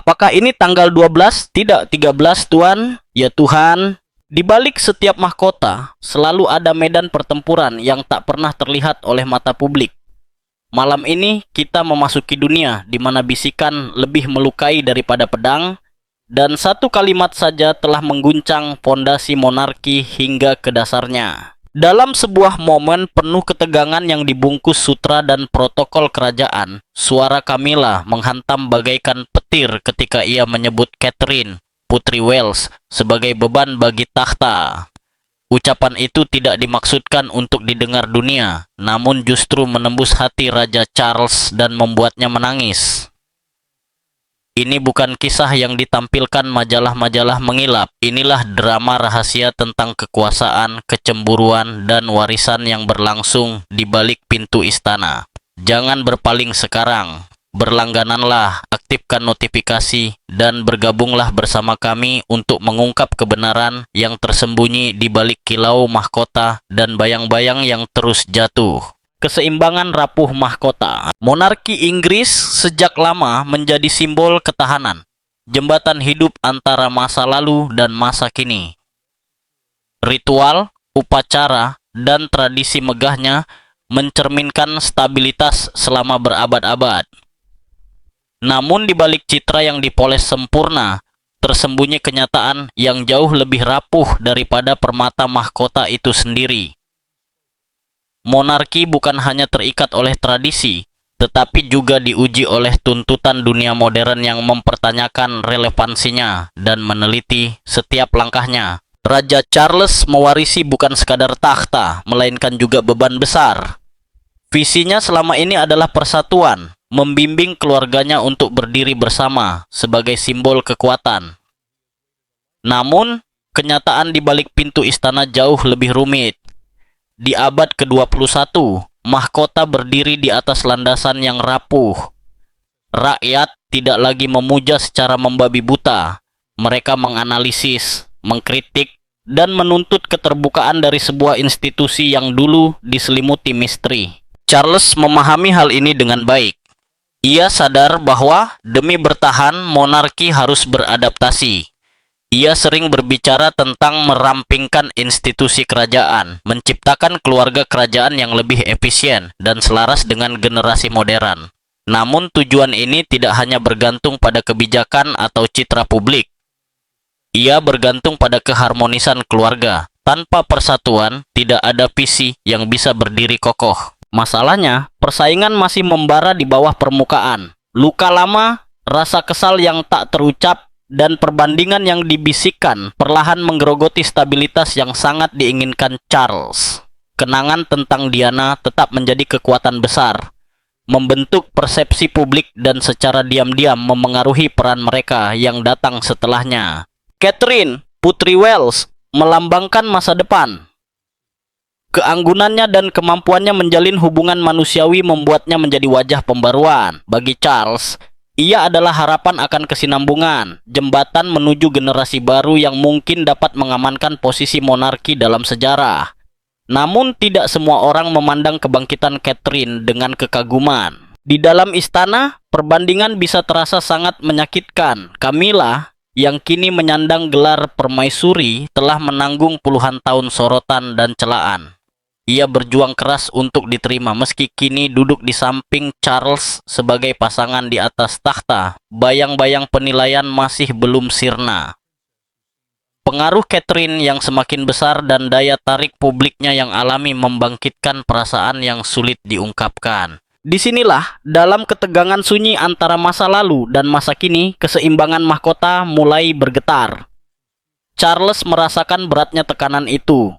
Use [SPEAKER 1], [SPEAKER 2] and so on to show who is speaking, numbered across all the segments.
[SPEAKER 1] Apakah ini tanggal 12? Tidak, 13 Tuan. Ya Tuhan. Di balik setiap mahkota, selalu ada medan pertempuran yang tak pernah terlihat oleh mata publik. Malam ini kita memasuki dunia di mana bisikan lebih melukai daripada pedang, dan satu kalimat saja telah mengguncang fondasi monarki hingga ke dasarnya. Dalam sebuah momen penuh ketegangan yang dibungkus sutra dan protokol kerajaan, suara Camilla menghantam bagaikan petir ketika ia menyebut Catherine, Putri Wales, sebagai beban bagi takhta. Ucapan itu tidak dimaksudkan untuk didengar dunia, namun justru menembus hati Raja Charles dan membuatnya menangis. Ini bukan kisah yang ditampilkan majalah-majalah mengilap. Inilah drama rahasia tentang kekuasaan, kecemburuan, dan warisan yang berlangsung di balik pintu istana. Jangan berpaling sekarang. Berlanggananlah, aktifkan notifikasi, dan bergabunglah bersama kami untuk mengungkap kebenaran yang tersembunyi di balik kilau mahkota dan bayang-bayang yang terus jatuh. Keseimbangan rapuh mahkota. Monarki Inggris sejak lama menjadi simbol ketahanan, jembatan hidup antara masa lalu dan masa kini. Ritual, upacara, dan tradisi megahnya mencerminkan stabilitas selama berabad-abad. Namun di balik citra yang dipoles sempurna, tersembunyi kenyataan yang jauh lebih rapuh daripada permata mahkota itu sendiri. Monarki bukan hanya terikat oleh tradisi, tetapi juga diuji oleh tuntutan dunia modern yang mempertanyakan relevansinya dan meneliti setiap langkahnya. Raja Charles mewarisi bukan sekadar takhta, melainkan juga beban besar. Visinya selama ini adalah persatuan, membimbing keluarganya untuk berdiri bersama sebagai simbol kekuatan. Namun, kenyataan di balik pintu istana jauh lebih rumit. Di abad ke-21, mahkota berdiri di atas landasan yang rapuh. Rakyat tidak lagi memuja secara membabi buta. Mereka menganalisis, mengkritik, dan menuntut keterbukaan dari sebuah institusi yang dulu diselimuti misteri. Charles memahami hal ini dengan baik. Ia sadar bahwa demi bertahan, monarki harus beradaptasi. Ia sering berbicara tentang merampingkan institusi kerajaan, menciptakan keluarga kerajaan yang lebih efisien dan selaras dengan generasi modern. Namun tujuan ini tidak hanya bergantung pada kebijakan atau citra publik. Ia bergantung pada keharmonisan keluarga. Tanpa persatuan, tidak ada visi yang bisa berdiri kokoh. Masalahnya, persaingan masih membara di bawah permukaan. Luka lama, rasa kesal yang tak terucap, dan perbandingan yang dibisikkan perlahan menggerogoti stabilitas yang sangat diinginkan Charles. Kenangan tentang Diana tetap menjadi kekuatan besar, membentuk persepsi publik dan secara diam-diam memengaruhi peran mereka yang datang setelahnya. Catherine, Putri Wales, melambangkan masa depan. Keanggunannya dan kemampuannya menjalin hubungan manusiawi membuatnya menjadi wajah pembaruan. Bagi Charles, ia adalah harapan akan kesinambungan, jembatan menuju generasi baru yang mungkin dapat mengamankan posisi monarki dalam sejarah. Namun tidak semua orang memandang kebangkitan Catherine dengan kekaguman. Di dalam istana, perbandingan bisa terasa sangat menyakitkan. Camilla, yang kini menyandang gelar permaisuri, telah menanggung puluhan tahun sorotan dan celaan. Ia berjuang keras untuk diterima meski kini duduk di samping Charles sebagai pasangan di atas takhta. Bayang-bayang penilaian masih belum sirna. Pengaruh Catherine yang semakin besar dan daya tarik publiknya yang alami membangkitkan perasaan yang sulit diungkapkan. Disinilah, dalam ketegangan sunyi antara masa lalu dan masa kini, keseimbangan mahkota mulai bergetar. Charles merasakan beratnya tekanan itu.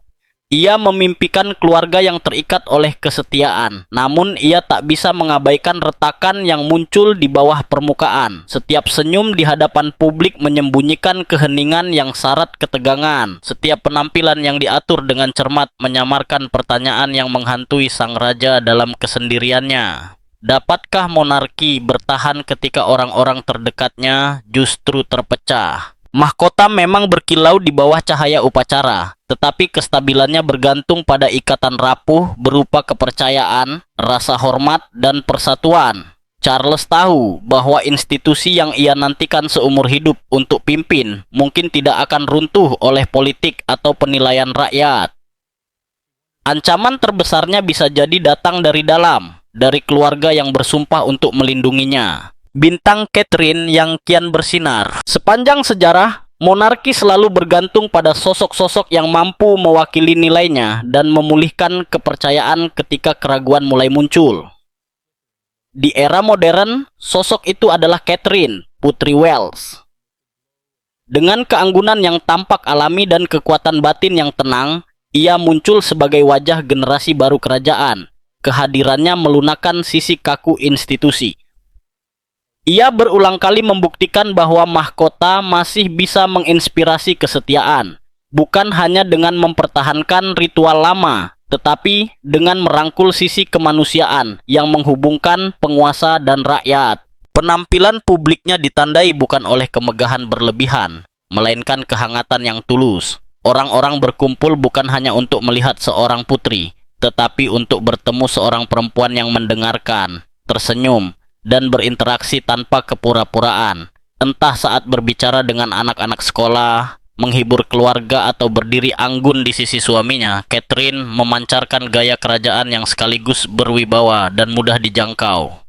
[SPEAKER 1] Ia memimpikan keluarga yang terikat oleh kesetiaan, namun ia tak bisa mengabaikan retakan yang muncul di bawah permukaan. Setiap senyum di hadapan publik menyembunyikan keheningan yang syarat ketegangan. Setiap penampilan yang diatur dengan cermat menyamarkan pertanyaan yang menghantui sang raja dalam kesendiriannya. Dapatkah monarki bertahan ketika orang-orang terdekatnya justru terpecah? Mahkota memang berkilau di bawah cahaya upacara, tetapi kestabilannya bergantung pada ikatan rapuh berupa kepercayaan, rasa hormat, dan persatuan. Charles tahu bahwa institusi yang ia nantikan seumur hidup untuk pimpin mungkin tidak akan runtuh oleh politik atau penilaian rakyat. Ancaman terbesarnya bisa jadi datang dari dalam, dari keluarga yang bersumpah untuk melindunginya. Bintang Catherine yang kian bersinar. Sepanjang sejarah, monarki selalu bergantung pada sosok-sosok yang mampu mewakili nilainya dan memulihkan kepercayaan ketika keraguan mulai muncul. Di era modern, sosok itu adalah Catherine, Putri Wales. Dengan keanggunan yang tampak alami dan kekuatan batin yang tenang, ia muncul sebagai wajah generasi baru kerajaan. Kehadirannya melunakkan sisi kaku institusi. Ia berulang kali membuktikan bahwa mahkota masih bisa menginspirasi kesetiaan, bukan hanya dengan mempertahankan ritual lama, tetapi dengan merangkul sisi kemanusiaan yang menghubungkan penguasa dan rakyat. Penampilan publiknya ditandai bukan oleh kemegahan berlebihan, melainkan kehangatan yang tulus. Orang-orang berkumpul bukan hanya untuk melihat seorang putri, tetapi untuk bertemu seorang perempuan yang mendengarkan, tersenyum, dan berinteraksi tanpa kepura-puraan. Entah saat berbicara dengan anak-anak sekolah, menghibur keluarga, atau berdiri anggun di sisi suaminya, Catherine memancarkan gaya kerajaan yang sekaligus berwibawa dan mudah dijangkau.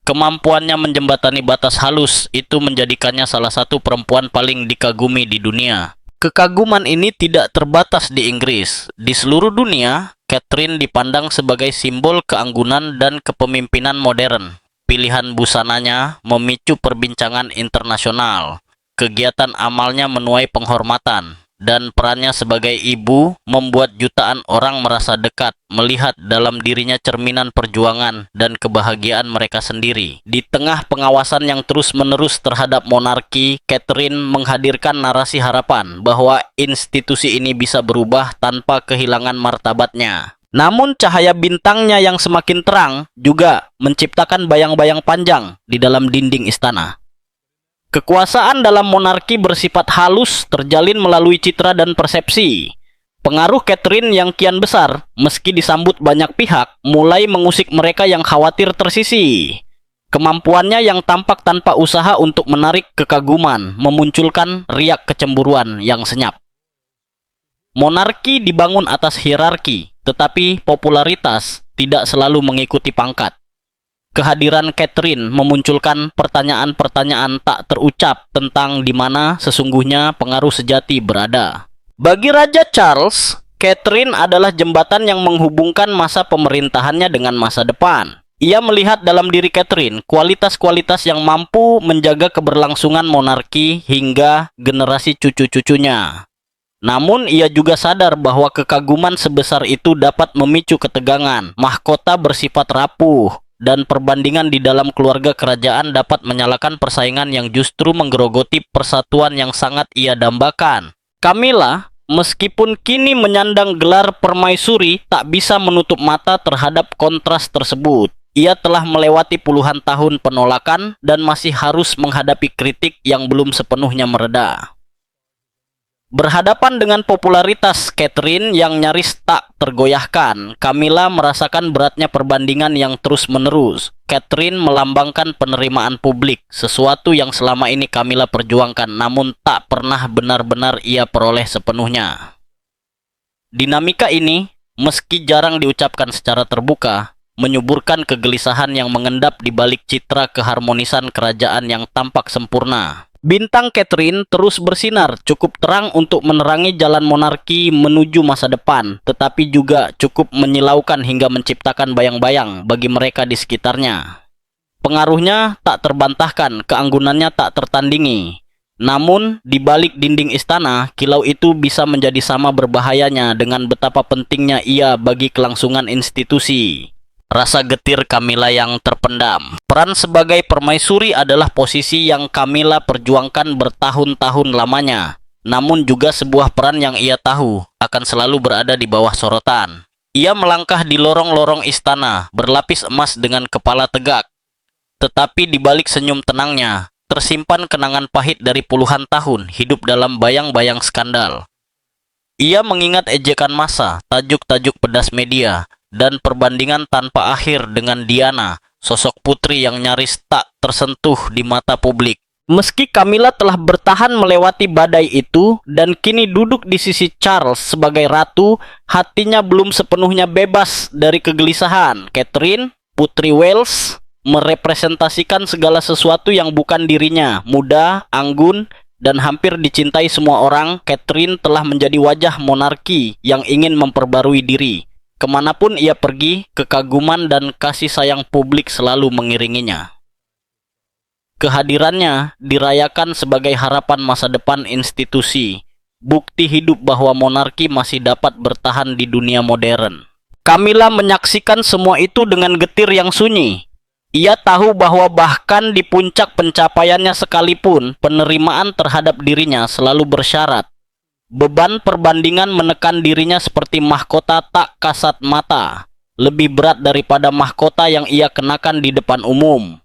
[SPEAKER 1] Kemampuannya menjembatani batas halus itu menjadikannya salah satu perempuan paling dikagumi di dunia. Kekaguman ini tidak terbatas di Inggris. Di seluruh dunia, Catherine dipandang sebagai simbol keanggunan dan kepemimpinan modern. Pilihan busananya memicu perbincangan internasional. Kegiatan amalnya menuai penghormatan, dan perannya sebagai ibu membuat jutaan orang merasa dekat, melihat dalam dirinya cerminan perjuangan dan kebahagiaan mereka sendiri. Di tengah pengawasan yang terus-menerus terhadap monarki, Catherine menghadirkan narasi harapan bahwa institusi ini bisa berubah tanpa kehilangan martabatnya. Namun cahaya bintangnya yang semakin terang juga menciptakan bayang-bayang panjang di dalam dinding istana. Kekuasaan dalam monarki bersifat halus terjalin melalui citra dan persepsi. Pengaruh Catherine yang kian besar, meski disambut banyak pihak, mulai mengusik mereka yang khawatir tersisih. Kemampuannya yang tampak tanpa usaha untuk menarik kekaguman, memunculkan riak kecemburuan yang senyap. Monarki dibangun atas hierarki, tetapi popularitas tidak selalu mengikuti pangkat. Kehadiran Catherine memunculkan pertanyaan-pertanyaan tak terucap tentang di mana sesungguhnya pengaruh sejati berada. Bagi Raja Charles, Catherine adalah jembatan yang menghubungkan masa pemerintahannya dengan masa depan. Ia melihat dalam diri Catherine kualitas-kualitas yang mampu menjaga keberlangsungan monarki hingga generasi cucu-cucunya. Namun ia juga sadar bahwa kekaguman sebesar itu dapat memicu ketegangan. Mahkota bersifat rapuh, dan perbandingan di dalam keluarga kerajaan dapat menyalakan persaingan yang justru menggerogoti persatuan yang sangat ia dambakan. Camilla, meskipun kini menyandang gelar permaisuri, tak bisa menutup mata terhadap kontras tersebut. Ia telah melewati puluhan tahun penolakan dan masih harus menghadapi kritik yang belum sepenuhnya mereda. Berhadapan dengan popularitas Catherine yang nyaris tak tergoyahkan, Camilla merasakan beratnya perbandingan yang terus-menerus. Catherine melambangkan penerimaan publik, sesuatu yang selama ini Camilla perjuangkan namun tak pernah benar-benar ia peroleh sepenuhnya. Dinamika ini, meski jarang diucapkan secara terbuka, menyuburkan kegelisahan yang mengendap di balik citra keharmonisan kerajaan yang tampak sempurna. Bintang Catherine terus bersinar, cukup terang untuk menerangi jalan monarki menuju masa depan, tetapi juga cukup menyilaukan hingga menciptakan bayang-bayang bagi mereka di sekitarnya. Pengaruhnya tak terbantahkan, keanggunannya tak tertandingi. Namun, di balik dinding istana, kilau itu bisa menjadi sama berbahayanya dengan betapa pentingnya ia bagi kelangsungan institusi. Rasa getir Camilla yang terpendam. Peran sebagai permaisuri adalah posisi yang Camilla perjuangkan bertahun-tahun lamanya. Namun juga sebuah peran yang ia tahu akan selalu berada di bawah sorotan. Ia melangkah di lorong-lorong istana, berlapis emas dengan kepala tegak. Tetapi di balik senyum tenangnya, tersimpan kenangan pahit dari puluhan tahun hidup dalam bayang-bayang skandal. Ia mengingat ejekan massa, tajuk-tajuk pedas media, dan perbandingan tanpa akhir dengan Diana, sosok putri yang nyaris tak tersentuh di mata publik. Meski Camilla telah bertahan melewati badai itu dan kini duduk di sisi Charles sebagai ratu, hatinya belum sepenuhnya bebas dari kegelisahan. Catherine, Putri Wales, merepresentasikan segala sesuatu yang bukan dirinya. Muda, anggun, dan hampir dicintai semua orang, Catherine telah menjadi wajah monarki yang ingin memperbarui diri. Kemanapun ia pergi, kekaguman dan kasih sayang publik selalu mengiringinya. Kehadirannya dirayakan sebagai harapan masa depan institusi, bukti hidup bahwa monarki masih dapat bertahan di dunia modern. Camilla menyaksikan semua itu dengan getir yang sunyi. Ia tahu bahwa bahkan di puncak pencapaiannya sekalipun, penerimaan terhadap dirinya selalu bersyarat. Beban perbandingan menekan dirinya seperti mahkota tak kasat mata, lebih berat daripada mahkota yang ia kenakan di depan umum.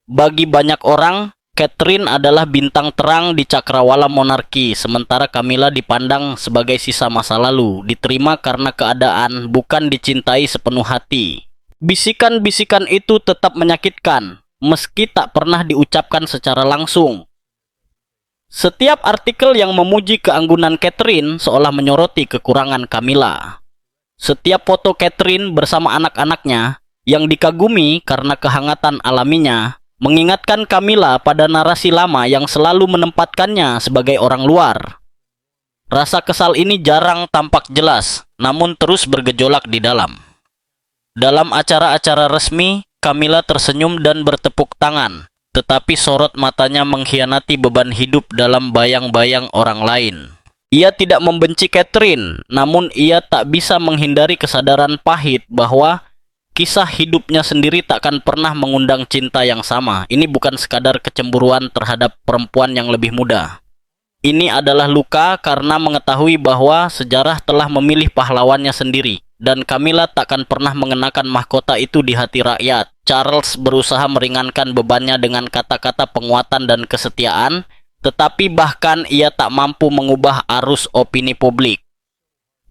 [SPEAKER 1] Bagi banyak orang, Catherine adalah bintang terang di cakrawala monarki, sementara Camilla dipandang sebagai sisa masa lalu, diterima karena keadaan, bukan dicintai sepenuh hati. Bisikan-bisikan itu tetap menyakitkan, meski tak pernah diucapkan secara langsung. Setiap artikel yang memuji keanggunan Catherine seolah menyoroti kekurangan Camilla. Setiap foto Catherine bersama anak-anaknya yang dikagumi karena kehangatan alaminya mengingatkan Camilla pada narasi lama yang selalu menempatkannya sebagai orang luar. Rasa kesal ini jarang tampak jelas, namun terus bergejolak di dalam. Dalam acara-acara resmi, Camilla tersenyum dan bertepuk tangan, tetapi sorot matanya mengkhianati beban hidup dalam bayang-bayang orang lain. Ia tidak membenci Catherine, namun ia tak bisa menghindari kesadaran pahit bahwa kisah hidupnya sendiri takkan pernah mengundang cinta yang sama. Ini bukan sekadar kecemburuan terhadap perempuan yang lebih muda. Ini adalah luka karena mengetahui bahwa sejarah telah memilih pahlawannya sendiri. Dan Camilla takkan pernah mengenakan mahkota itu di hati rakyat. Charles berusaha meringankan bebannya dengan kata-kata penguatan dan kesetiaan, tetapi bahkan ia tak mampu mengubah arus opini publik.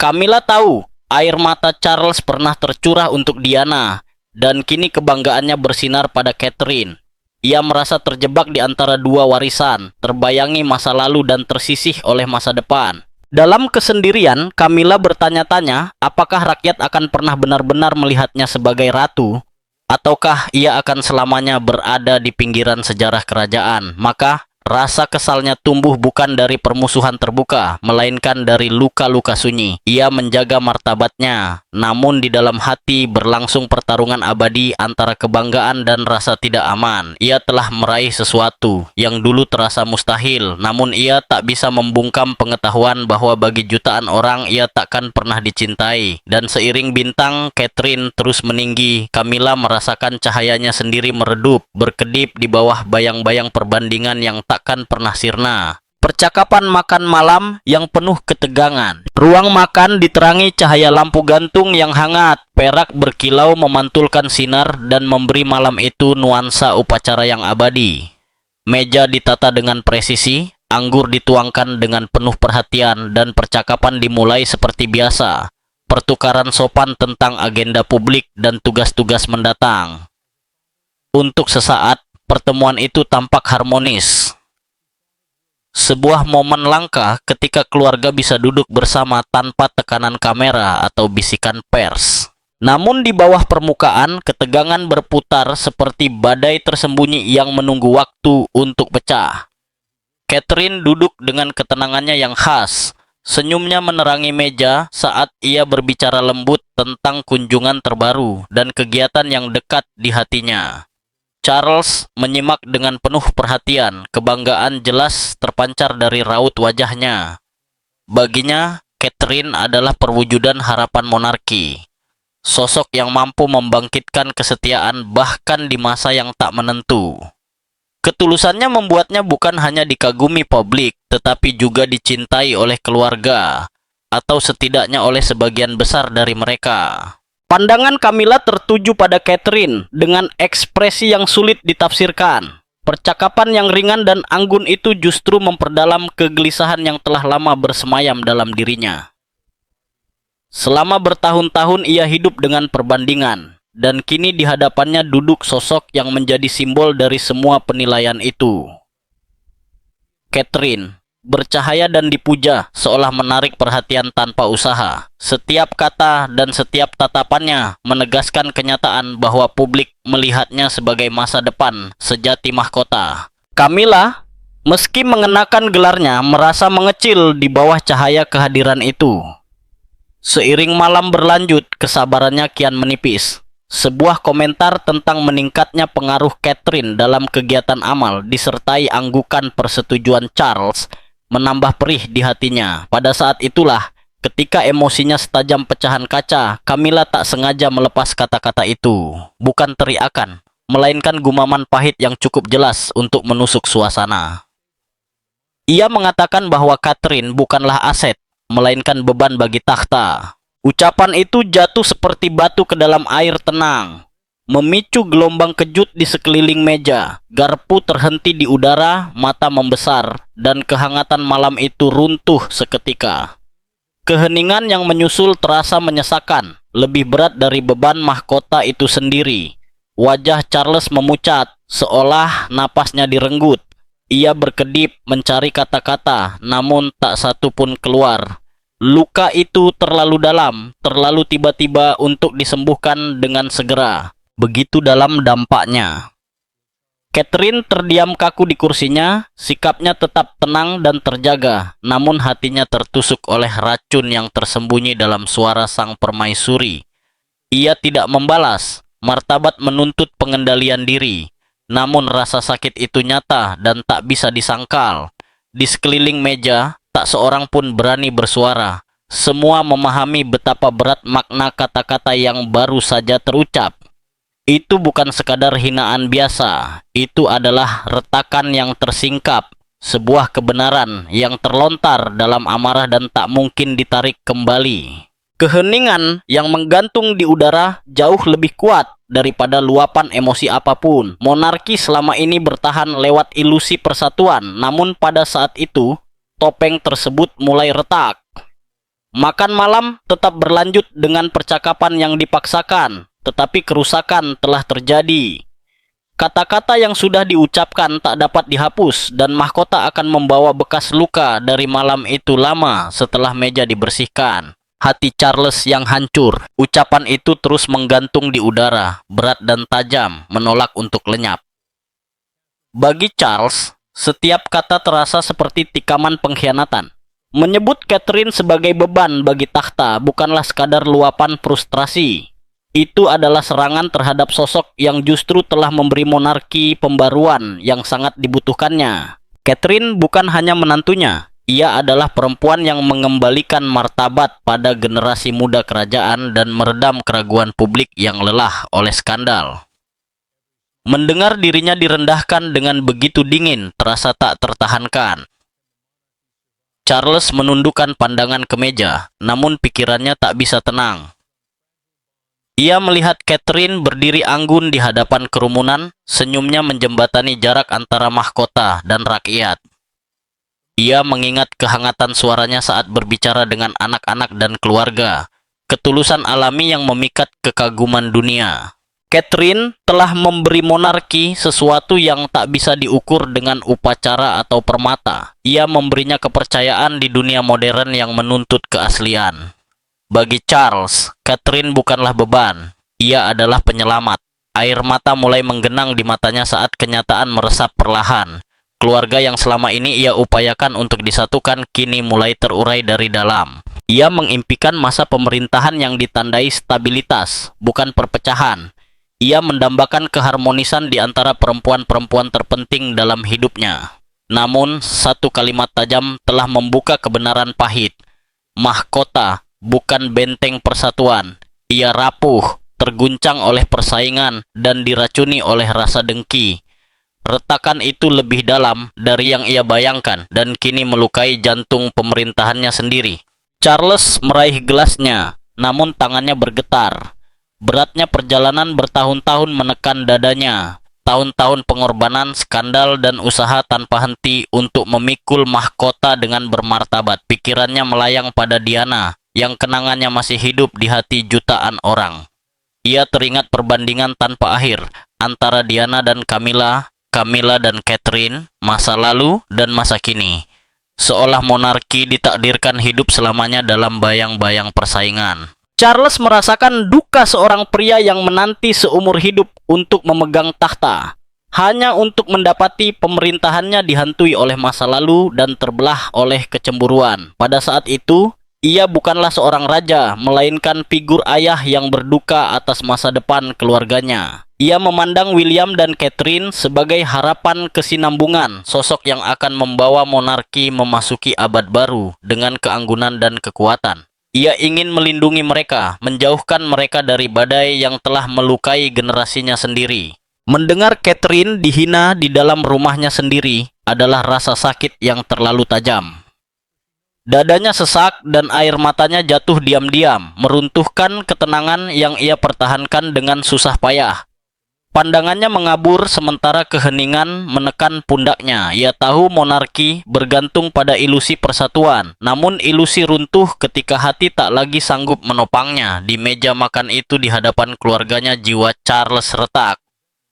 [SPEAKER 1] Camilla tahu air mata Charles pernah tercurah untuk Diana, dan kini kebanggaannya bersinar pada Catherine. Ia merasa terjebak di antara dua warisan, terbayangi masa lalu dan tersisih oleh masa depan. Dalam kesendirian, Camilla bertanya-tanya apakah rakyat akan pernah benar-benar melihatnya sebagai ratu, ataukah ia akan selamanya berada di pinggiran sejarah kerajaan. Maka, rasa kesalnya tumbuh bukan dari permusuhan terbuka, melainkan dari luka-luka sunyi. Ia menjaga martabatnya, namun di dalam hati berlangsung pertarungan abadi antara kebanggaan dan rasa tidak aman. Ia telah meraih sesuatu yang dulu terasa mustahil, namun ia tak bisa membungkam pengetahuan bahwa bagi jutaan orang ia takkan pernah dicintai. Dan seiring bintang Catherine terus meninggi, Camilla merasakan cahayanya sendiri meredup, berkedip di bawah bayang-bayang perbandingan yang takkan pernah sirna. Percakapan makan malam yang penuh ketegangan. Ruang makan diterangi cahaya lampu gantung yang hangat. Perak berkilau memantulkan sinar dan memberi malam itu nuansa upacara yang abadi. Meja ditata dengan presisi, anggur dituangkan dengan penuh perhatian, dan percakapan dimulai seperti biasa. Pertukaran sopan tentang agenda publik dan tugas-tugas mendatang. Untuk sesaat, pertemuan itu tampak harmonis. Sebuah momen langka ketika keluarga bisa duduk bersama tanpa tekanan kamera atau bisikan pers. Namun di bawah permukaan, ketegangan berputar seperti badai tersembunyi yang menunggu waktu untuk pecah. Catherine duduk dengan ketenangannya yang khas. Senyumnya menerangi meja saat ia berbicara lembut tentang kunjungan terbaru dan kegiatan yang dekat di hatinya. Charles menyimak dengan penuh perhatian, kebanggaan jelas terpancar dari raut wajahnya. Baginya, Catherine adalah perwujudan harapan monarki. Sosok yang mampu membangkitkan kesetiaan bahkan di masa yang tak menentu. Ketulusannya membuatnya bukan hanya dikagumi publik, tetapi juga dicintai oleh keluarga, atau setidaknya oleh sebagian besar dari mereka. Pandangan Camilla tertuju pada Catherine dengan ekspresi yang sulit ditafsirkan. Percakapan yang ringan dan anggun itu justru memperdalam kegelisahan yang telah lama bersemayam dalam dirinya. Selama bertahun-tahun ia hidup dengan perbandingan. dan kini di hadapannya duduk sosok yang menjadi simbol dari semua penilaian itu. Catherine bercahaya dan dipuja, seolah menarik perhatian tanpa usaha. Setiap kata dan setiap tatapannya menegaskan kenyataan bahwa publik melihatnya sebagai masa depan sejati mahkota. Camilla, meski mengenakan gelarnya, merasa mengecil di bawah cahaya kehadiran itu. Seiring malam berlanjut, kesabarannya kian menipis. Sebuah komentar tentang meningkatnya pengaruh Catherine dalam kegiatan amal disertai anggukan persetujuan Charles menambah perih di hatinya. Pada saat itulah, ketika emosinya setajam pecahan kaca, Camilla tak sengaja melepas kata-kata itu. Bukan teriakan, melainkan gumaman pahit yang cukup jelas untuk menusuk suasana. Ia mengatakan bahwa Catherine bukanlah aset, melainkan beban bagi takhta. Ucapan itu jatuh seperti batu ke dalam air tenang, memicu gelombang kejut di sekeliling meja. Garpu terhenti di udara, mata membesar, dan kehangatan malam itu runtuh seketika. Keheningan yang menyusul terasa menyesakan, lebih berat dari beban mahkota itu sendiri. Wajah Charles memucat, seolah napasnya direnggut. Ia berkedip mencari kata-kata, namun tak satu pun keluar. Luka itu terlalu dalam, terlalu tiba-tiba untuk disembuhkan dengan segera. Begitu dalam dampaknya. Catherine terdiam kaku di kursinya, sikapnya tetap tenang dan terjaga, namun hatinya tertusuk oleh racun yang tersembunyi dalam suara sang permaisuri. Ia tidak membalas, martabat menuntut pengendalian diri, namun rasa sakit itu nyata dan tak bisa disangkal. Di sekeliling meja, tak seorang pun berani bersuara. Semua memahami betapa berat makna kata-kata yang baru saja terucap. Itu bukan sekadar hinaan biasa, itu adalah retakan yang tersingkap, sebuah kebenaran yang terlontar dalam amarah dan tak mungkin ditarik kembali. Keheningan yang menggantung di udara jauh lebih kuat daripada luapan emosi apapun. Monarki selama ini bertahan lewat ilusi persatuan, namun pada saat itu, topeng tersebut mulai retak. Makan malam tetap berlanjut dengan percakapan yang dipaksakan, tetapi kerusakan telah terjadi. Kata-kata yang sudah diucapkan tak dapat dihapus, dan mahkota akan membawa bekas luka dari malam itu lama setelah meja dibersihkan. Hati Charles yang hancur, ucapan itu terus menggantung di udara, berat dan tajam, menolak untuk lenyap. Bagi Charles, setiap kata terasa seperti tikaman pengkhianatan. Menyebut Catherine sebagai beban bagi takhta bukanlah sekadar luapan frustrasi. Itu adalah serangan terhadap sosok yang justru telah memberi monarki pembaruan yang sangat dibutuhkannya. Catherine bukan hanya menantunya, ia adalah perempuan yang mengembalikan martabat pada generasi muda kerajaan dan meredam keraguan publik yang lelah oleh skandal. Mendengar dirinya direndahkan dengan begitu dingin terasa tak tertahankan. Charles menundukkan pandangan ke meja, namun pikirannya tak bisa tenang. Ia melihat Catherine berdiri anggun di hadapan kerumunan, senyumnya menjembatani jarak antara mahkota dan rakyat. Ia mengingat kehangatan suaranya saat berbicara dengan anak-anak dan keluarga, ketulusan alami yang memikat kekaguman dunia. Catherine telah memberi monarki sesuatu yang tak bisa diukur dengan upacara atau permata. Ia memberinya kepercayaan di dunia modern yang menuntut keaslian. Bagi Charles, Catherine bukanlah beban. Ia adalah penyelamat. Air mata mulai menggenang di matanya saat kenyataan meresap perlahan. Keluarga yang selama ini ia upayakan untuk disatukan kini mulai terurai dari dalam. Ia mengimpikan masa pemerintahan yang ditandai stabilitas, bukan perpecahan. Ia mendambakan keharmonisan di antara perempuan-perempuan terpenting dalam hidupnya. Namun, satu kalimat tajam telah membuka kebenaran pahit. Mahkota bukan benteng persatuan. Ia rapuh, terguncang oleh persaingan, dan diracuni oleh rasa dengki. Retakan itu lebih dalam dari yang ia bayangkan, dan kini melukai jantung pemerintahannya sendiri. Charles meraih gelasnya, namun tangannya bergetar. Beratnya perjalanan bertahun-tahun menekan dadanya. Tahun-tahun pengorbanan, skandal, dan usaha tanpa henti untuk memikul mahkota dengan bermartabat. Pikirannya melayang pada Diana, yang kenangannya masih hidup di hati jutaan orang. Ia teringat perbandingan tanpa akhir antara Diana dan Camilla, Camilla dan Catherine, masa lalu dan masa kini. Seolah monarki ditakdirkan hidup selamanya dalam bayang-bayang persaingan. Charles merasakan duka seorang pria yang menanti seumur hidup untuk memegang takhta, hanya untuk mendapati pemerintahannya dihantui oleh masa lalu dan terbelah oleh kecemburuan. Pada saat itu, ia bukanlah seorang raja, melainkan figur ayah yang berduka atas masa depan keluarganya. Ia memandang William dan Catherine sebagai harapan kesinambungan, sosok yang akan membawa monarki memasuki abad baru dengan keanggunan dan kekuatan. Ia ingin melindungi mereka, menjauhkan mereka dari badai yang telah melukai generasinya sendiri. Mendengar Catherine dihina di dalam rumahnya sendiri adalah rasa sakit yang terlalu tajam. Dadanya sesak dan air matanya jatuh diam-diam, meruntuhkan ketenangan yang ia pertahankan dengan susah payah. Pandangannya mengabur sementara keheningan menekan pundaknya. Ia tahu monarki bergantung pada ilusi persatuan, namun ilusi runtuh ketika hati tak lagi sanggup menopangnya. Di meja makan itu di hadapan keluarganya, jiwa Charles retak.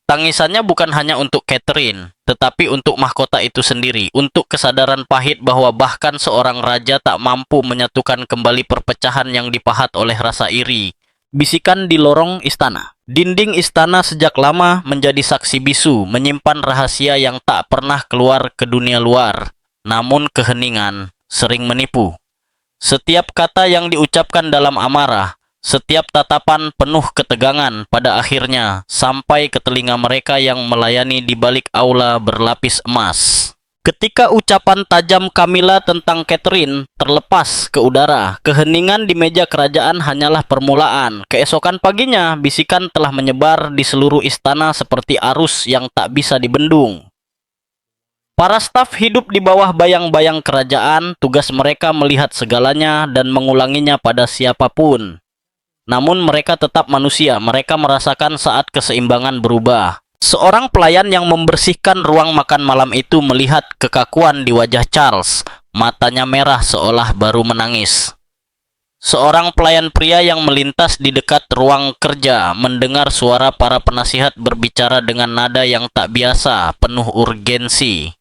[SPEAKER 1] Tangisannya bukan hanya untuk Catherine, tetapi untuk mahkota itu sendiri, untuk kesadaran pahit bahwa bahkan seorang raja tak mampu menyatukan kembali perpecahan yang dipahat oleh rasa iri. Bisikan di lorong istana. Dinding istana sejak lama menjadi saksi bisu, menyimpan rahasia yang tak pernah keluar ke dunia luar. Namun keheningan sering menipu. Setiap kata yang diucapkan dalam amarah, setiap tatapan penuh ketegangan pada akhirnya sampai ke telinga mereka yang melayani di balik aula berlapis emas. Ketika ucapan tajam Camilla tentang Catherine terlepas ke udara, keheningan di meja kerajaan hanyalah permulaan. Keesokan paginya, bisikan telah menyebar di seluruh istana seperti arus yang tak bisa dibendung. Para staf hidup di bawah bayang-bayang kerajaan, tugas mereka melihat segalanya dan mengulanginya pada siapapun. Namun mereka tetap manusia, mereka merasakan saat keseimbangan berubah. Seorang pelayan yang membersihkan ruang makan malam itu melihat kekakuan di wajah Charles. Matanya merah seolah baru menangis. Seorang pelayan pria yang melintas di dekat ruang kerja mendengar suara para penasihat berbicara dengan nada yang tak biasa, penuh urgensi.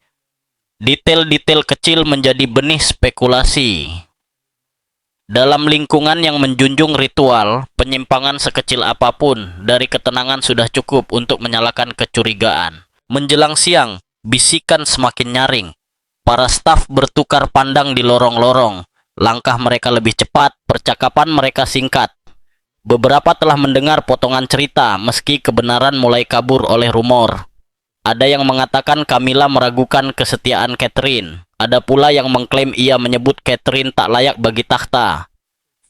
[SPEAKER 1] Detail-detail kecil menjadi benih spekulasi. Dalam lingkungan yang menjunjung ritual, penyimpangan sekecil apapun dari ketenangan sudah cukup untuk menyalakan kecurigaan. Menjelang siang, bisikan semakin nyaring. Para staf bertukar pandang di lorong-lorong. Langkah mereka lebih cepat, percakapan mereka singkat. Beberapa telah mendengar potongan cerita, meski kebenaran mulai kabur oleh rumor. Ada yang mengatakan Camilla meragukan kesetiaan Catherine. Ada pula yang mengklaim ia menyebut Catherine tak layak bagi takhta.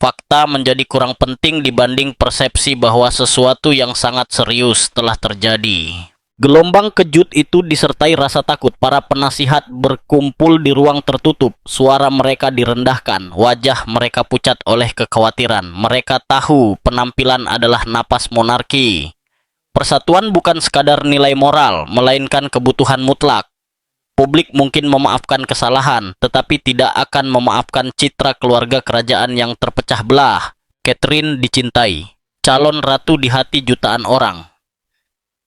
[SPEAKER 1] Fakta menjadi kurang penting dibanding persepsi bahwa sesuatu yang sangat serius telah terjadi. Gelombang kejut itu disertai rasa takut. Para penasihat berkumpul di ruang tertutup. Suara mereka direndahkan. Wajah mereka pucat oleh kekhawatiran. Mereka tahu penampilan adalah napas monarki. Persatuan bukan sekadar nilai moral, melainkan kebutuhan mutlak. Publik mungkin memaafkan kesalahan, tetapi tidak akan memaafkan citra keluarga kerajaan yang terpecah belah. Catherine dicintai, calon ratu di hati jutaan orang.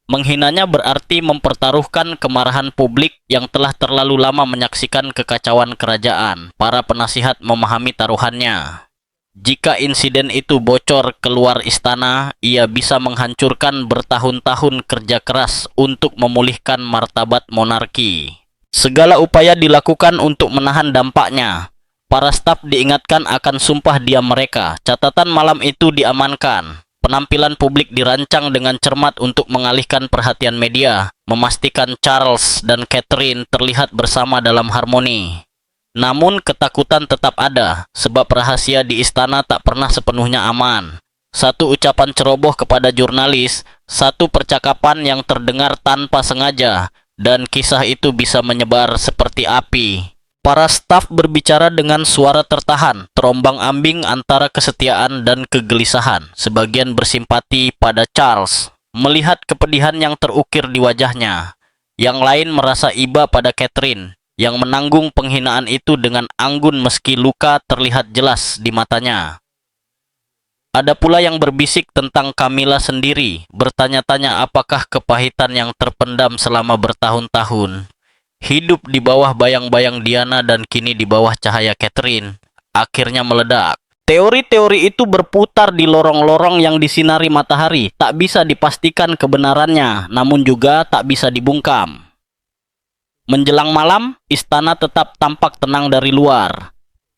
[SPEAKER 1] Menghinanya berarti mempertaruhkan kemarahan publik yang telah terlalu lama menyaksikan kekacauan kerajaan. Para penasihat memahami taruhannya. Jika insiden itu bocor keluar istana, ia bisa menghancurkan bertahun-tahun kerja keras untuk memulihkan martabat monarki. Segala upaya dilakukan untuk menahan dampaknya. Para staf diingatkan akan sumpah diam mereka. Catatan malam itu diamankan. Penampilan publik dirancang dengan cermat untuk mengalihkan perhatian media, memastikan Charles dan Catherine terlihat bersama dalam harmoni. Namun ketakutan tetap ada, sebab rahasia di istana tak pernah sepenuhnya aman. Satu ucapan ceroboh kepada jurnalis, satu percakapan yang terdengar tanpa sengaja, dan kisah itu bisa menyebar seperti api. Para staf berbicara dengan suara tertahan, terombang-ambing antara kesetiaan dan kegelisahan. Sebagian bersimpati pada Charles, melihat kepedihan yang terukir di wajahnya. Yang lain merasa iba pada Catherine, yang menanggung penghinaan itu dengan anggun meski luka terlihat jelas di matanya. Ada pula yang berbisik tentang Camilla sendiri, bertanya-tanya apakah kepahitan yang terpendam selama bertahun-tahun, hidup di bawah bayang-bayang Diana dan kini di bawah cahaya Catherine, akhirnya meledak. Teori-teori itu berputar di lorong-lorong yang disinari matahari, tak bisa dipastikan kebenarannya, namun juga tak bisa dibungkam. Menjelang malam, istana tetap tampak tenang dari luar.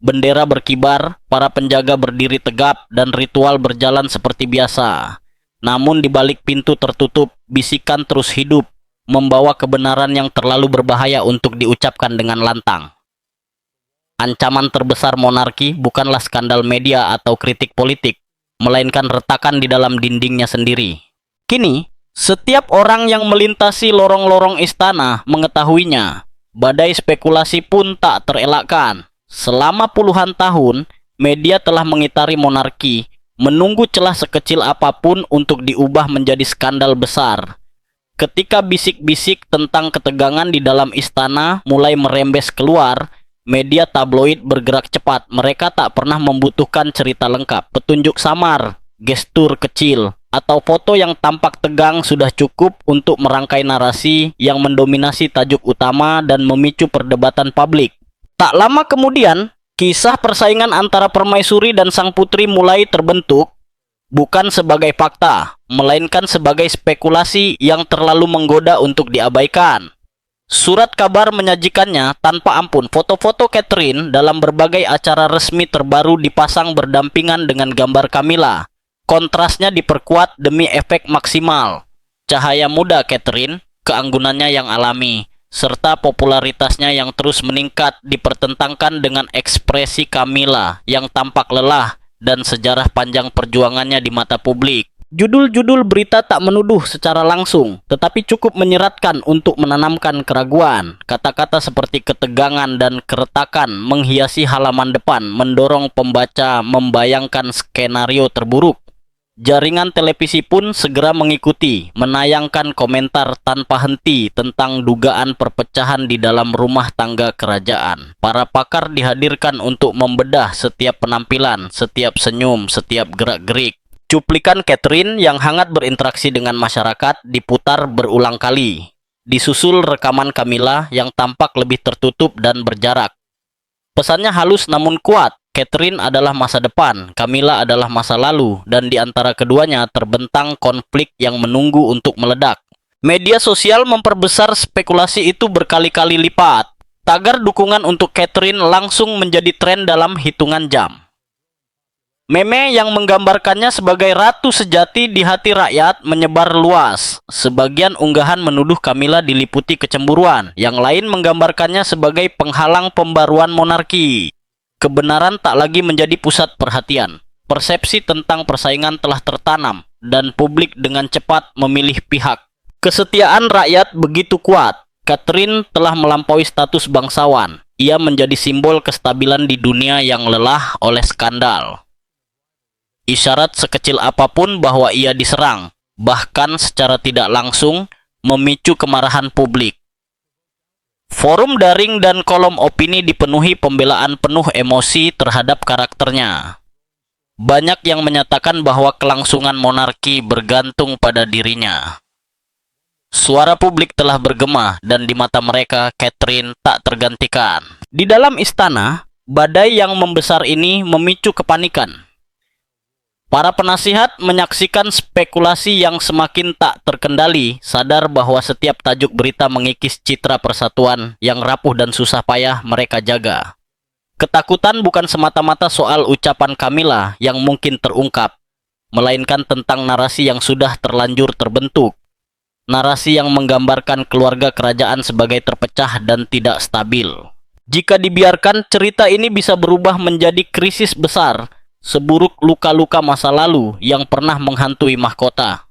[SPEAKER 1] Bendera berkibar, para penjaga berdiri tegap, dan ritual berjalan seperti biasa. Namun di balik pintu tertutup, bisikan terus hidup, membawa kebenaran yang terlalu berbahaya untuk diucapkan dengan lantang. Ancaman terbesar monarki bukanlah skandal media atau kritik politik, melainkan retakan di dalam dindingnya sendiri. Kini, setiap orang yang melintasi lorong-lorong istana mengetahuinya. Badai spekulasi pun tak terelakkan. Selama puluhan tahun, media telah mengitari monarki, menunggu celah sekecil apapun untuk diubah menjadi skandal besar. Ketika bisik-bisik tentang ketegangan di dalam istana mulai merembes keluar, media tabloid bergerak cepat. Mereka tak pernah membutuhkan cerita lengkap, petunjuk samar, gestur kecil, atau foto yang tampak tegang sudah cukup untuk merangkai narasi yang mendominasi tajuk utama dan memicu perdebatan publik. Tak lama kemudian, kisah persaingan antara permaisuri dan sang putri mulai terbentuk, bukan sebagai fakta, melainkan sebagai spekulasi yang terlalu menggoda untuk diabaikan. Surat kabar menyajikannya tanpa ampun. Foto-foto Catherine dalam berbagai acara resmi terbaru dipasang berdampingan dengan gambar Camilla. Kontrasnya diperkuat demi efek maksimal. Cahaya muda Catherine, keanggunannya yang alami, serta popularitasnya yang terus meningkat dipertentangkan dengan ekspresi Camilla yang tampak lelah dan sejarah panjang perjuangannya di mata publik. Judul-judul berita tak menuduh secara langsung, tetapi cukup menyeratkan untuk menanamkan keraguan. Kata-kata seperti ketegangan dan keretakan menghiasi halaman depan, mendorong pembaca membayangkan skenario terburuk. Jaringan televisi pun segera mengikuti, menayangkan komentar tanpa henti tentang dugaan perpecahan di dalam rumah tangga kerajaan. Para pakar dihadirkan untuk membedah setiap penampilan, setiap senyum, setiap gerak-gerik. Cuplikan Catherine yang hangat berinteraksi dengan masyarakat diputar berulang kali. Disusul rekaman Camilla yang tampak lebih tertutup dan berjarak. Pesannya halus namun kuat. Catherine adalah masa depan, Camilla adalah masa lalu, dan di antara keduanya terbentang konflik yang menunggu untuk meledak. Media sosial memperbesar spekulasi itu berkali-kali lipat. Tagar dukungan untuk Catherine langsung menjadi tren dalam hitungan jam. Meme yang menggambarkannya sebagai ratu sejati di hati rakyat menyebar luas. Sebagian unggahan menuduh Camilla diliputi kecemburuan, yang lain menggambarkannya sebagai penghalang pembaruan monarki. Kebenaran tak lagi menjadi pusat perhatian. Persepsi tentang persaingan telah tertanam, dan publik dengan cepat memilih pihak. Kesetiaan rakyat begitu kuat. Catherine telah melampaui status bangsawan. Ia menjadi simbol kestabilan di dunia yang lelah oleh skandal. Isyarat sekecil apapun bahwa ia diserang, bahkan secara tidak langsung, memicu kemarahan publik. Forum daring dan kolom opini dipenuhi pembelaan penuh emosi terhadap karakternya. Banyak yang menyatakan bahwa kelangsungan monarki bergantung pada dirinya. Suara publik telah bergema dan di mata mereka Catherine tak tergantikan. Di dalam istana, badai yang membesar ini memicu kepanikan. Para penasihat menyaksikan spekulasi yang semakin tak terkendali, sadar bahwa setiap tajuk berita mengikis citra persatuan yang rapuh dan susah payah mereka jaga. Ketakutan bukan semata-mata soal ucapan Camilla yang mungkin terungkap, melainkan tentang narasi yang sudah terlanjur terbentuk. Narasi yang menggambarkan keluarga kerajaan sebagai terpecah dan tidak stabil. Jika dibiarkan, cerita ini bisa berubah menjadi krisis besar, seburuk luka-luka masa lalu yang pernah menghantui mahkota.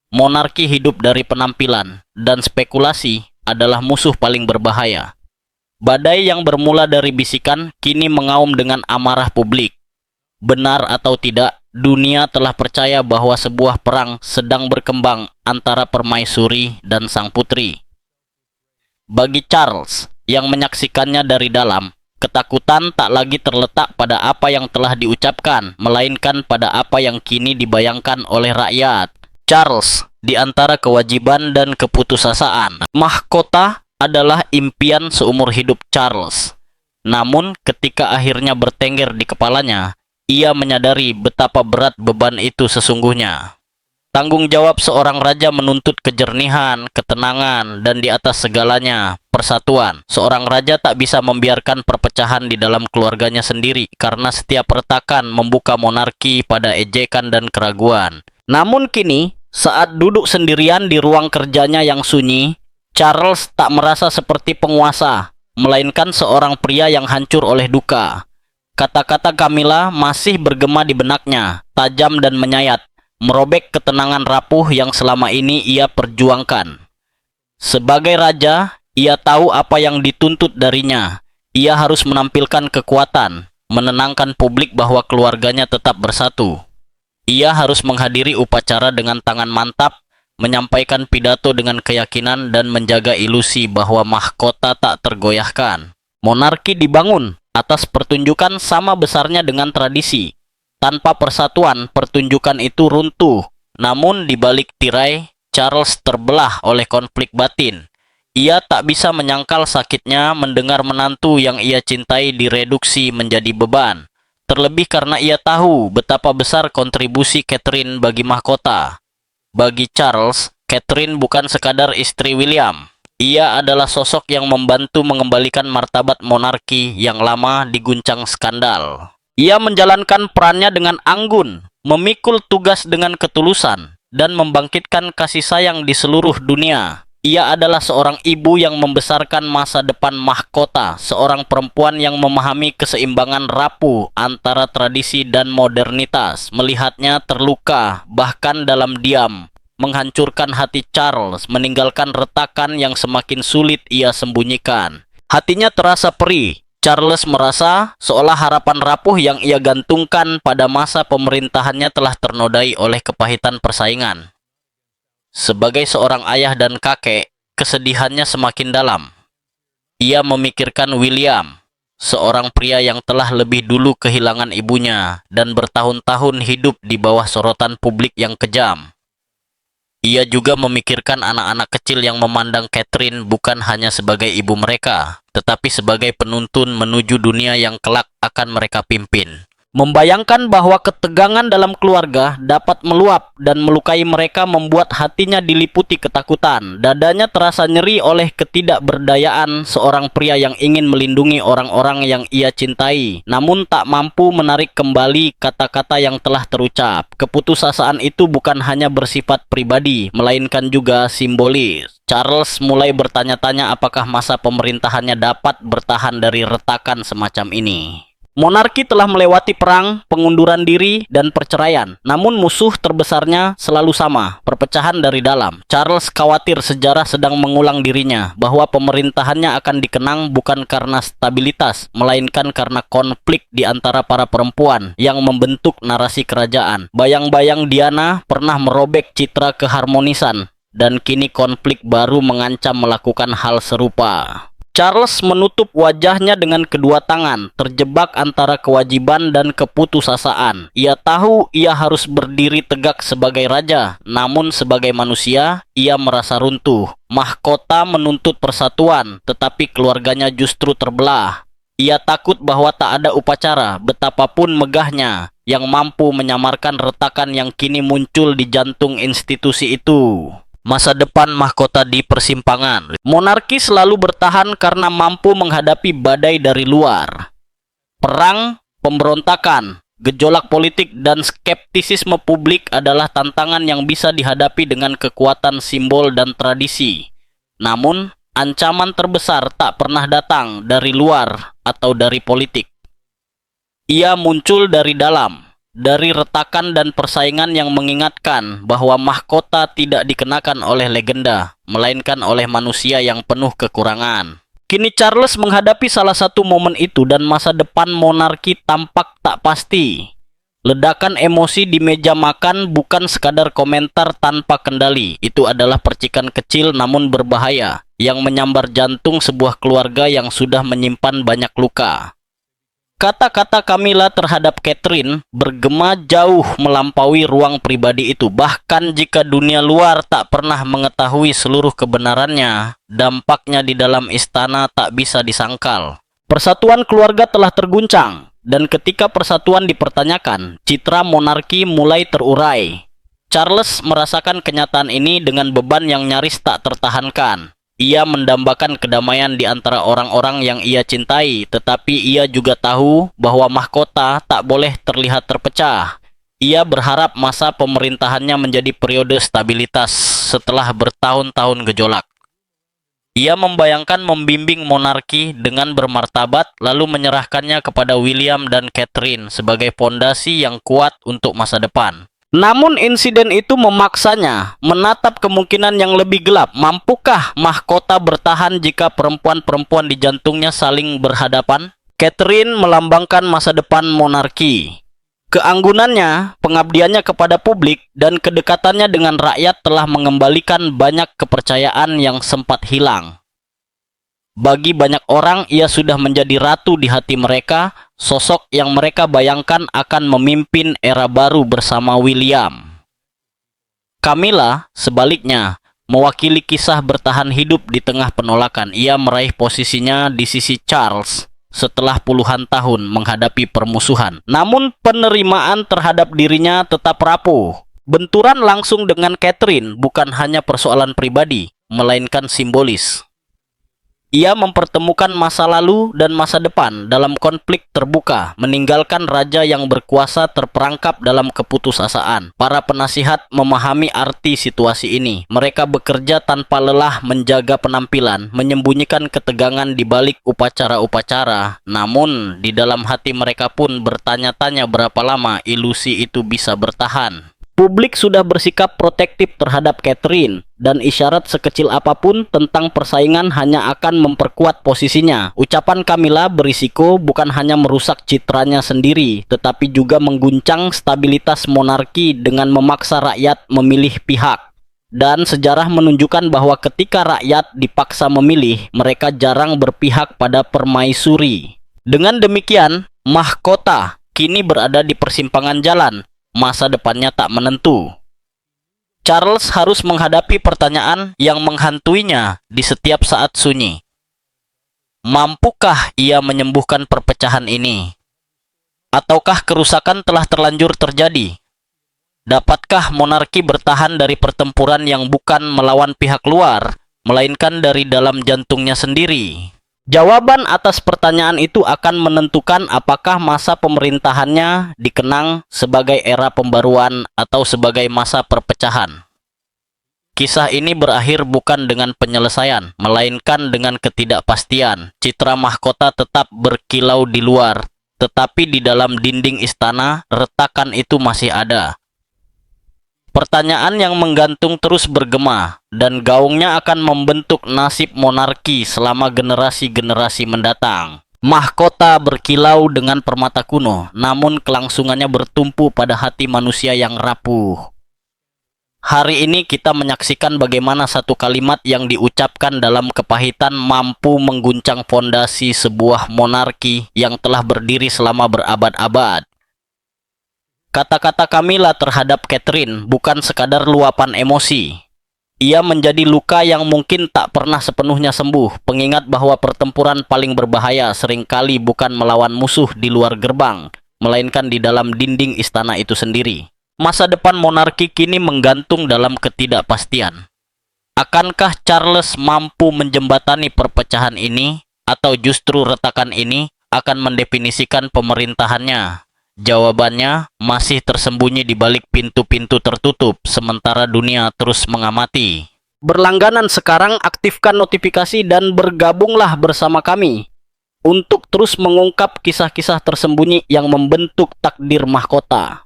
[SPEAKER 1] Monarki hidup dari penampilan, dan spekulasi adalah musuh paling berbahaya. Badai yang bermula dari bisikan kini mengaum dengan amarah publik. Benar atau tidak, dunia telah percaya bahwa sebuah perang sedang berkembang antara permaisuri dan sang putri. Bagi Charles yang menyaksikannya dari dalam, Ketakutan tak lagi terletak pada apa yang telah diucapkan, melainkan pada apa yang kini dibayangkan oleh rakyat. Charles, di antara kewajiban dan keputusasaan, mahkota adalah impian seumur hidup Charles. Namun, ketika akhirnya bertengger di kepalanya, ia menyadari betapa berat beban itu sesungguhnya. Tanggung jawab seorang raja menuntut kejernihan, ketenangan, dan di atas segalanya, persatuan. Seorang raja tak bisa membiarkan perpecahan di dalam keluarganya sendiri, karena setiap retakan membuka monarki pada ejekan dan keraguan. Namun kini, saat duduk sendirian di ruang kerjanya yang sunyi, Charles tak merasa seperti penguasa, melainkan seorang pria yang hancur oleh duka. Kata-kata Camilla masih bergema di benaknya, tajam dan menyayat, merobek ketenangan rapuh yang selama ini ia perjuangkan. Sebagai raja, ia tahu apa yang dituntut darinya. Ia harus menampilkan kekuatan, menenangkan publik bahwa keluarganya tetap bersatu. Ia harus menghadiri upacara dengan tangan mantap, menyampaikan pidato dengan keyakinan, dan menjaga ilusi bahwa mahkota tak tergoyahkan. Monarki dibangun atas pertunjukan sama besarnya dengan tradisi. Tanpa persatuan, pertunjukan itu runtuh. Namun di balik tirai, Charles terbelah oleh konflik batin. Ia tak bisa menyangkal sakitnya mendengar menantu yang ia cintai direduksi menjadi beban. Terlebih karena ia tahu betapa besar kontribusi Catherine bagi mahkota. Bagi Charles, Catherine bukan sekadar istri William. Ia adalah sosok yang membantu mengembalikan martabat monarki yang lama diguncang skandal. Ia menjalankan perannya dengan anggun, memikul tugas dengan ketulusan, dan membangkitkan kasih sayang di seluruh dunia. Ia adalah seorang ibu yang membesarkan masa depan mahkota, seorang perempuan yang memahami keseimbangan rapuh antara tradisi dan modernitas. Melihatnya terluka, bahkan dalam diam, menghancurkan hati Charles, meninggalkan retakan yang semakin sulit ia sembunyikan. Hatinya terasa perih. Charles merasa seolah harapan rapuh yang ia gantungkan pada masa pemerintahannya telah ternodai oleh kepahitan persaingan. Sebagai seorang ayah dan kakek, kesedihannya semakin dalam. Ia memikirkan William, seorang pria yang telah lebih dulu kehilangan ibunya dan bertahun-tahun hidup di bawah sorotan publik yang kejam. Ia juga memikirkan anak-anak kecil yang memandang Catherine bukan hanya sebagai ibu mereka, tetapi sebagai penuntun menuju dunia yang kelak akan mereka pimpin. Membayangkan bahwa ketegangan dalam keluarga dapat meluap dan melukai mereka membuat hatinya diliputi ketakutan. Dadanya terasa nyeri oleh ketidakberdayaan seorang pria yang ingin melindungi orang-orang yang ia cintai, namun tak mampu menarik kembali kata-kata yang telah terucap. Keputusasaan itu bukan hanya bersifat pribadi, melainkan juga simbolis. Charles mulai bertanya-tanya apakah masa pemerintahannya dapat bertahan dari retakan semacam ini. Monarki telah melewati perang, pengunduran diri, dan perceraian. Namun musuh terbesarnya selalu sama, perpecahan dari dalam. Charles khawatir sejarah sedang mengulang dirinya, bahwa pemerintahannya akan dikenang bukan karena stabilitas, melainkan karena konflik di antara para perempuan yang membentuk narasi kerajaan. Bayang-bayang Diana pernah merobek citra keharmonisan, dan kini konflik baru mengancam melakukan hal serupa. Charles menutup wajahnya dengan kedua tangan, terjebak antara kewajiban dan keputusasaan. Ia tahu ia harus berdiri tegak sebagai raja, namun sebagai manusia, ia merasa runtuh. Mahkota menuntut persatuan, tetapi keluarganya justru terbelah. Ia takut bahwa tak ada upacara, betapapun megahnya, yang mampu menyamarkan retakan yang kini muncul di jantung institusi itu. Masa depan mahkota di persimpangan. Monarki selalu bertahan karena mampu menghadapi badai dari luar. Perang, pemberontakan, gejolak politik, dan skeptisisme publik adalah tantangan yang bisa dihadapi dengan kekuatan simbol dan tradisi. Namun, ancaman terbesar tak pernah datang dari luar atau dari politik. Ia muncul dari dalam. Dari retakan dan persaingan yang mengingatkan bahwa mahkota tidak dikenakan oleh legenda, melainkan oleh manusia yang penuh kekurangan. Kini Charles menghadapi salah satu momen itu dan masa depan monarki tampak tak pasti. Ledakan emosi di meja makan bukan sekadar komentar tanpa kendali. Itu adalah percikan kecil namun berbahaya yang menyambar jantung sebuah keluarga yang sudah menyimpan banyak luka. Kata-kata Camilla terhadap Catherine bergema jauh melampaui ruang pribadi itu. Bahkan jika dunia luar tak pernah mengetahui seluruh kebenarannya, dampaknya di dalam istana tak bisa disangkal. Persatuan keluarga telah terguncang, dan ketika persatuan dipertanyakan, citra monarki mulai terurai. Charles merasakan kenyataan ini dengan beban yang nyaris tak tertahankan. Ia mendambakan kedamaian di antara orang-orang yang ia cintai, tetapi ia juga tahu bahwa mahkota tak boleh terlihat terpecah. Ia berharap masa pemerintahannya menjadi periode stabilitas setelah bertahun-tahun gejolak. Ia membayangkan membimbing monarki dengan bermartabat, lalu menyerahkannya kepada William dan Catherine sebagai fondasi yang kuat untuk masa depan. Namun insiden itu memaksanya menatap kemungkinan yang lebih gelap. Mampukah mahkota bertahan jika perempuan-perempuan di jantungnya saling berhadapan? Catherine melambangkan masa depan monarki. Keanggunannya, pengabdiannya kepada publik, dan kedekatannya dengan rakyat telah mengembalikan banyak kepercayaan yang sempat hilang. Bagi banyak orang, ia sudah menjadi ratu di hati mereka, sosok yang mereka bayangkan akan memimpin era baru bersama William. Camilla, sebaliknya, mewakili kisah bertahan hidup di tengah penolakan. Ia meraih posisinya di sisi Charles setelah puluhan tahun menghadapi permusuhan. Namun penerimaan terhadap dirinya tetap rapuh. Benturan langsung dengan Catherine bukan hanya persoalan pribadi, melainkan simbolis. Ia mempertemukan masa lalu dan masa depan dalam konflik terbuka, meninggalkan raja yang berkuasa terperangkap dalam keputusasaan. Para penasihat memahami arti situasi ini. Mereka bekerja tanpa lelah menjaga penampilan, menyembunyikan ketegangan di balik upacara-upacara. Namun, di dalam hati mereka pun bertanya-tanya berapa lama ilusi itu bisa bertahan. Publik sudah bersikap protektif terhadap Catherine, dan isyarat sekecil apapun tentang persaingan hanya akan memperkuat posisinya. Ucapan Camilla berisiko bukan hanya merusak citranya sendiri, tetapi juga mengguncang stabilitas monarki dengan memaksa rakyat memilih pihak. Dan sejarah menunjukkan bahwa ketika rakyat dipaksa memilih, mereka jarang berpihak pada permaisuri. Dengan demikian, mahkota kini berada di persimpangan jalan. Masa depannya tak menentu. Charles harus menghadapi pertanyaan yang menghantuinya di setiap saat sunyi. Mampukah ia menyembuhkan perpecahan ini? Ataukah kerusakan telah terlanjur terjadi? Dapatkah monarki bertahan dari pertempuran yang bukan melawan pihak luar, melainkan dari dalam jantungnya sendiri? Jawaban atas pertanyaan itu akan menentukan apakah masa pemerintahannya dikenang sebagai era pembaruan atau sebagai masa perpecahan. Kisah ini berakhir bukan dengan penyelesaian, melainkan dengan ketidakpastian. Citra mahkota tetap berkilau di luar, tetapi di dalam dinding istana, retakan itu masih ada. Pertanyaan yang menggantung terus bergema, dan gaungnya akan membentuk nasib monarki selama generasi-generasi mendatang. Mahkota berkilau dengan permata kuno, namun kelangsungannya bertumpu pada hati manusia yang rapuh. Hari ini kita menyaksikan bagaimana satu kalimat yang diucapkan dalam kepahitan mampu mengguncang fondasi sebuah monarki yang telah berdiri selama berabad-abad. Kata-kata Camilla terhadap Catherine bukan sekadar luapan emosi. Ia menjadi luka yang mungkin tak pernah sepenuhnya sembuh, pengingat bahwa pertempuran paling berbahaya seringkali bukan melawan musuh di luar gerbang, melainkan di dalam dinding istana itu sendiri. Masa depan monarki kini menggantung dalam ketidakpastian. Akankah Charles mampu menjembatani perpecahan ini, atau justru retakan ini akan mendefinisikan pemerintahannya? Jawabannya masih tersembunyi di balik pintu-pintu tertutup, sementara dunia terus mengamati. Berlangganan sekarang, aktifkan notifikasi dan bergabunglah bersama kami untuk terus mengungkap kisah-kisah tersembunyi yang membentuk takdir mahkota.